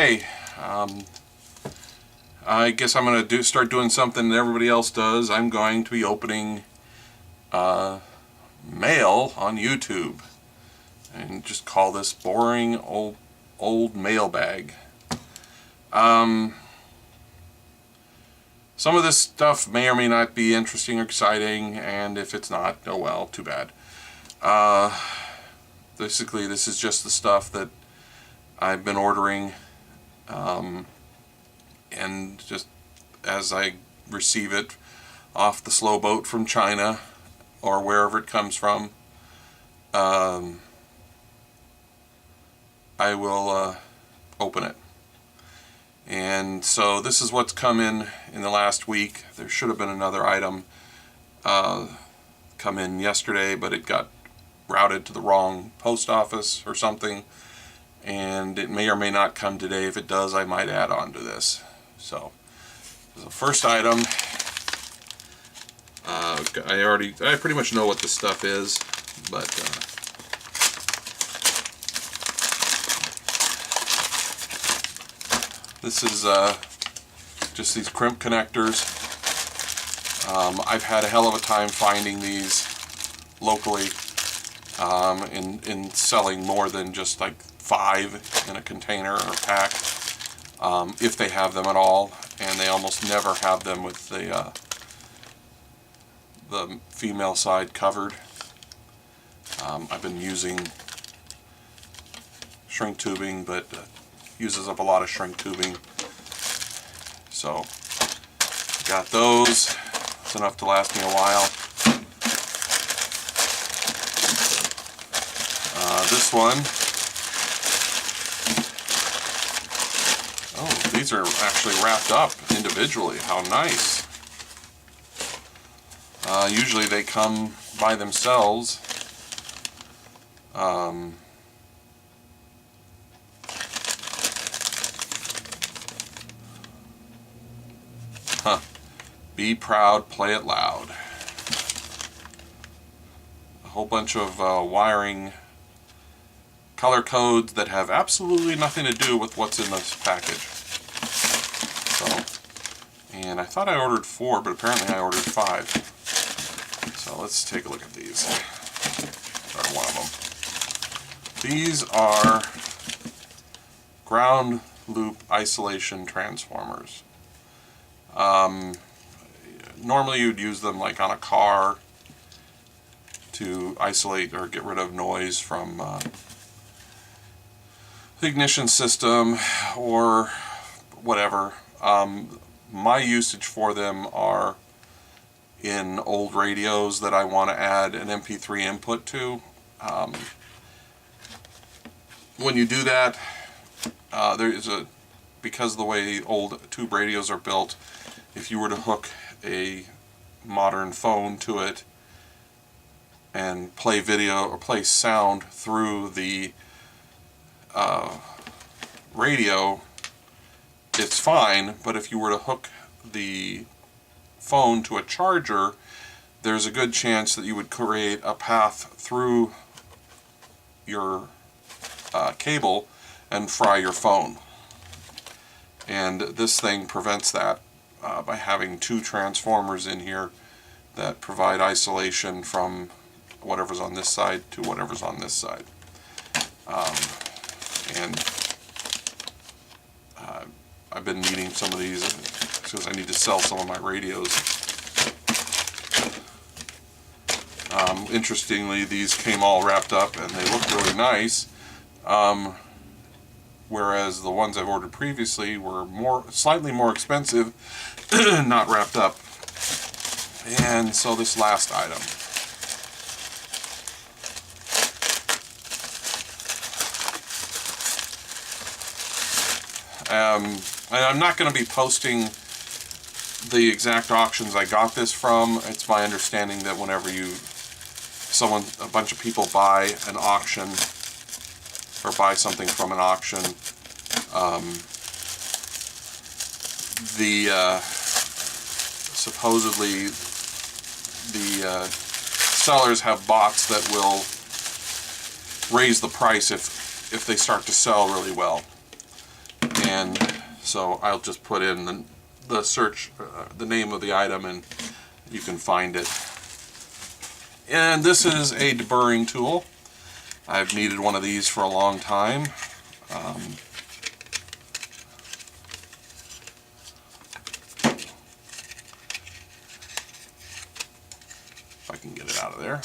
Okay, I guess I'm going to start doing something that everybody else does. I'm going to be opening mail on YouTube, and just call this boring old mailbag. Some of this stuff may or may not be interesting or exciting, and if it's not, oh well, too bad. Basically, this is just the stuff that I've been ordering, and just as I receive it off the slow boat from China or wherever it comes from, I will open it. And so this is what's come in the last week. There should have been another item come in yesterday, but it got routed to the wrong post office or something, and it may or may not come today. If it does, I might add on to this. So the first item, I pretty much know what this stuff is, but this is just these crimp connectors. I've had a hell of a time finding these locally, in selling more than just like 5 in a container or pack, if they have them at all, and they almost never have them with the female side covered. I've been using shrink tubing, but uses up a lot of shrink tubing. So got those. It's enough to last me a while. This one, oh, these are actually wrapped up individually. How nice. Usually they come by themselves. Be proud, play it loud. A whole bunch of wiring color codes that have absolutely nothing to do with what's in this package. So, and I thought I ordered 4, but apparently I ordered 5. So let's take a look at these. Or one of them. These are ground loop isolation transformers. Normally you'd use them like on a car to isolate or get rid of noise from the ignition system or whatever. My usage for them are in old radios that I want to add an MP3 input to. When you do that, because of the way old tube radios are built, if you were to hook a modern phone to it and play video or play sound through the radio, it's fine, but if you were to hook the phone to a charger, there's a good chance that you would create a path through your cable and fry your phone. And this thing prevents that by having 2 transformers in here that provide isolation from whatever's on this side to whatever's on this side. And I've been needing some of these because I need to sell some of my radios. Interestingly, these came all wrapped up and they look really nice, whereas the ones I've ordered previously were slightly more expensive, not wrapped up. And so this last item, and I'm not going to be posting the exact auctions I got this from. It's my understanding that whenever a bunch of people buy an auction or buy something from an auction, supposedly the sellers have bots that will raise the price if they start to sell really well. And so I'll just put in the search, the name of the item, and you can find it. And this is a deburring tool. I've needed one of these for a long time. If I can get it out of there.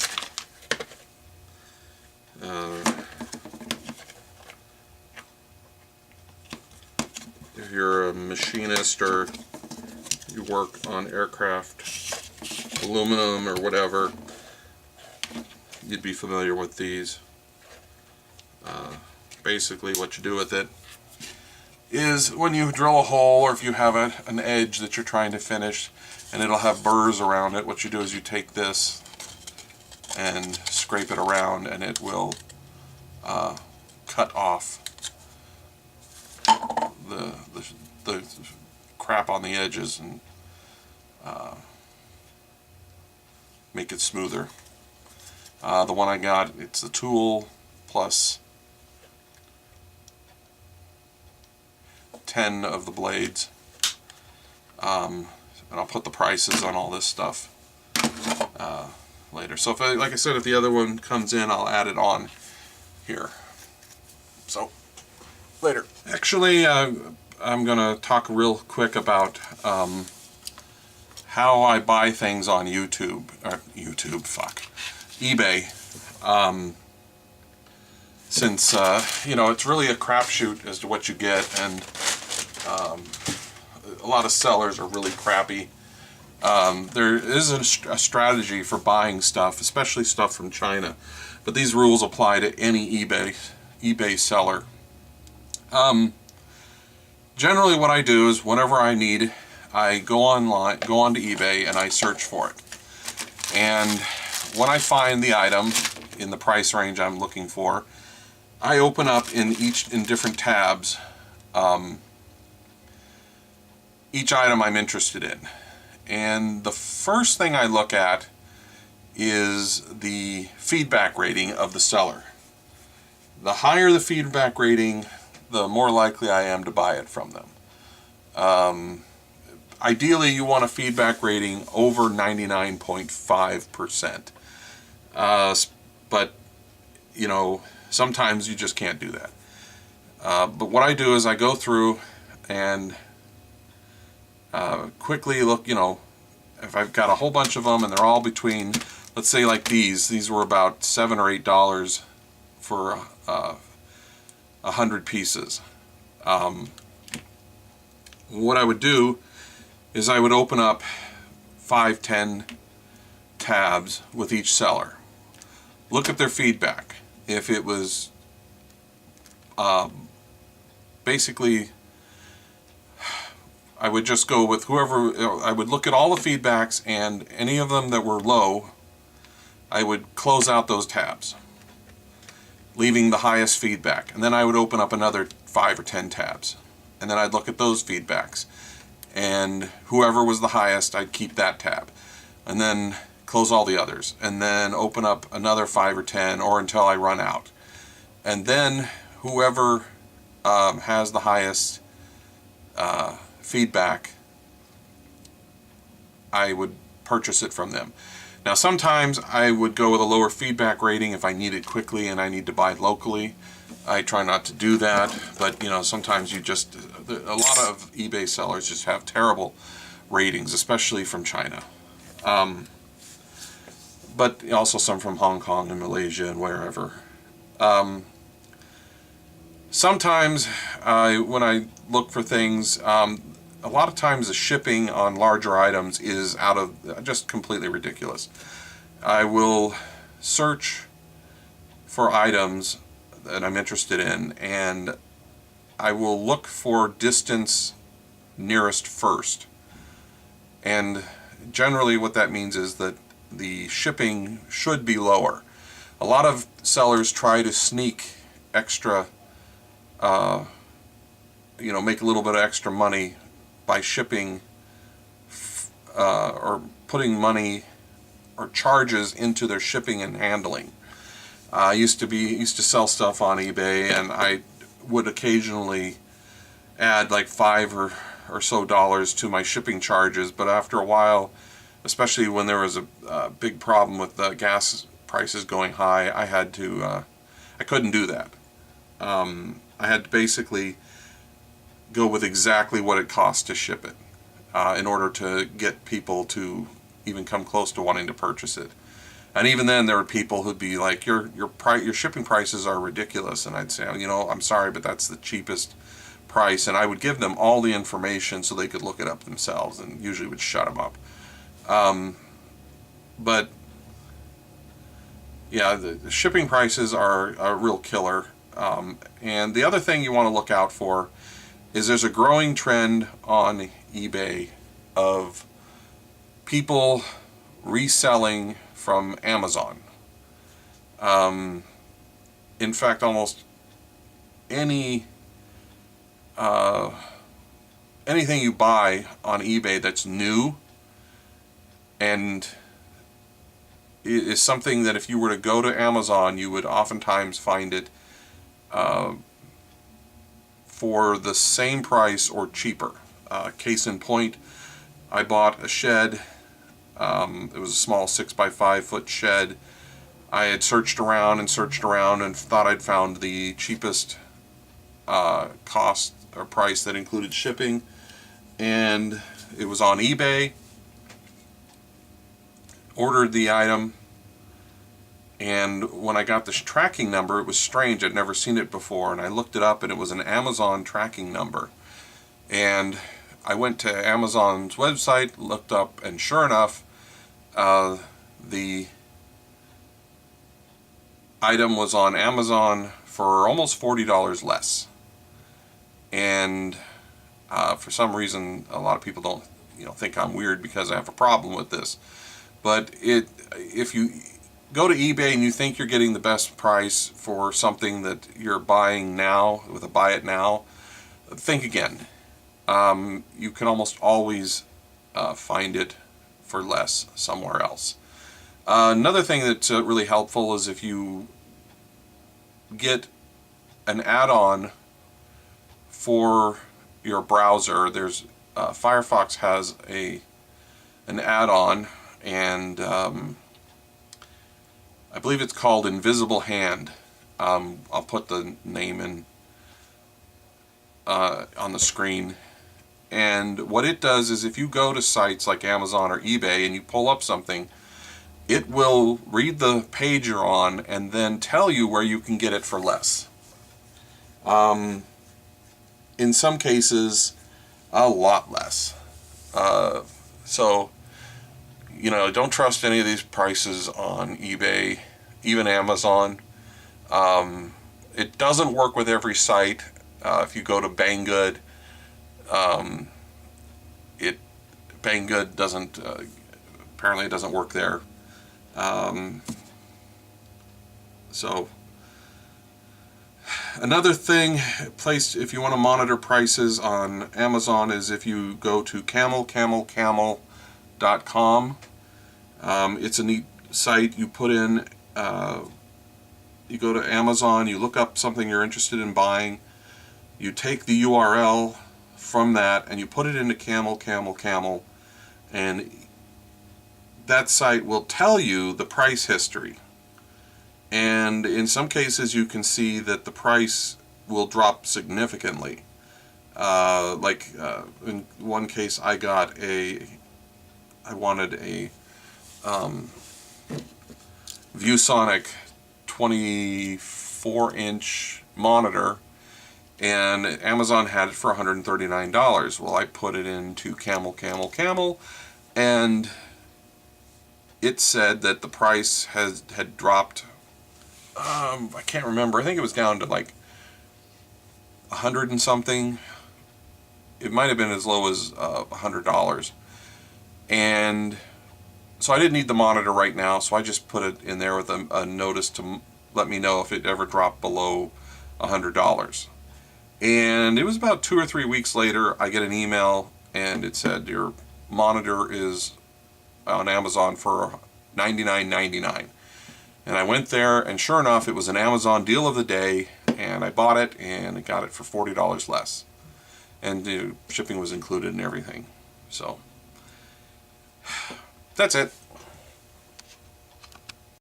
If you're a machinist or you work on aircraft, aluminum or whatever, you'd be familiar with these. Basically what you do with it is when you drill a hole, or if you have an edge that you're trying to finish and it'll have burrs around it, what you do is you take this and scrape it around, and it will cut off the crap on the edges and make it smoother. The one I got, it's the tool plus 10 of the blades. And I'll put the prices on all this stuff later. So if like I said, if the other one comes in, I'll add it on here. So later. Actually, I'm gonna talk real quick about how I buy things on YouTube, or eBay. Since you know, it's really a crapshoot as to what you get, and a lot of sellers are really crappy. There is a strategy for buying stuff, especially stuff from China, but these rules apply to any eBay seller. Generally what I do is whenever I need, I go onto eBay and I search for it. And when I find the item in the price range I'm looking for, I open up in different tabs each item I'm interested in. And the first thing I look at is the feedback rating of the seller. The higher the feedback rating, the more likely I am to buy it from them. Ideally, you want a feedback rating over 99.5%. But, you know, sometimes you just can't do that. But what I do is I go through and quickly look, you know, if I've got a whole bunch of them and they're all between, let's say like these were about $7 or $8 for 100 pieces. What I would do is I would open up 5-10 tabs with each seller. Look at their feedback. If it was basically, I would just go with whoever. I would look at all the feedbacks, and any of them that were low, I would close out those tabs, leaving the highest feedback. And then I would open up another 5 or 10 tabs, and then I'd look at those feedbacks, and whoever was the highest, I'd keep that tab, and then close all the others, and then open up another 5 or 10, or until I run out. And then whoever has the highest feedback, I would purchase it from them. Now sometimes I would go with a lower feedback rating if I need it quickly and I need to buy locally. I try not to do that, but you know, sometimes you just, a lot of eBay sellers just have terrible ratings, especially from China. But also some from Hong Kong and Malaysia and wherever. Sometimes when I look for things, a lot of times the shipping on larger items is just completely ridiculous. I will search for items that I'm interested in, and I will look for distance nearest first. And generally what that means is that the shipping should be lower. A lot of sellers try to sneak extra, you know, make a little bit of extra money by shipping or putting money or charges into their shipping and handling. I used to sell stuff on eBay, and I would occasionally add like $5 or so to my shipping charges, but after a while, especially when there was a big problem with the gas prices going high, I couldn't do that. I had to basically go with exactly what it cost to ship it in order to get people to even come close to wanting to purchase it. And even then, there were people who'd be like, your shipping prices are ridiculous. And I'd say, I'm sorry, but that's the cheapest price. And I would give them all the information so they could look it up themselves, and usually would shut them up. But yeah, the shipping prices are a real killer. And the other thing you want to look out for is there's a growing trend on eBay of people reselling from Amazon. In fact, almost anything you buy on eBay that's new and is something that if you were to go to Amazon, you would oftentimes find it for the same price or cheaper. Case in point, I bought a shed. It was a small 6x5 foot shed. I had searched around and thought I'd found the cheapest cost or price that included shipping, and it was on eBay. Ordered the item, and when I got the tracking number, it was strange. I'd never seen it before, and I looked it up, and it was an Amazon tracking number. And I went to Amazon's website, looked up, and sure enough, the item was on Amazon for almost $40 less. And for some reason, a lot of people don't, think I'm weird because I have a problem with this. But if you go to eBay and you think you're getting the best price for something that you're buying now with a buy it now, think again. You can almost always find it for less somewhere else. Another thing that's really helpful is if you get an add-on for your browser. There's Firefox has an add-on, and I believe it's called Invisible Hand. I'll put the name in on the screen. And what it does is if you go to sites like Amazon or eBay and you pull up something, it will read the page you're on and then tell you where you can get it for less. In some cases, a lot less. So, don't trust any of these prices on eBay, even Amazon. It doesn't work with every site. If you go to Banggood, Banggood doesn't, apparently it doesn't work there. So another place if you want to monitor prices on Amazon is if you go to camelcamelcamel.com. It's a neat site. You put in, you go to Amazon, you look up something you're interested in buying, you take the URL from that and you put it into Camel, and that site will tell you the price history. And in some cases you can see that the price will drop significantly. In one case I wanted a ViewSonic 24-inch monitor, and Amazon had it for $139. Well, I put it into Camel, and it said that the price had dropped. I can't remember. I think it was down to like 100 and something. It might have been as low as $100. And so I didn't need the monitor right now, so I just put it in there with a notice to let me know if it ever dropped below $100. And it was about 2 or 3 weeks later, I get an email and it said your monitor is on Amazon for $99.99. And I went there, and sure enough, it was an Amazon deal of the day, and I bought it, and I got it for $40 less. and the shipping was included and everything. So that's it.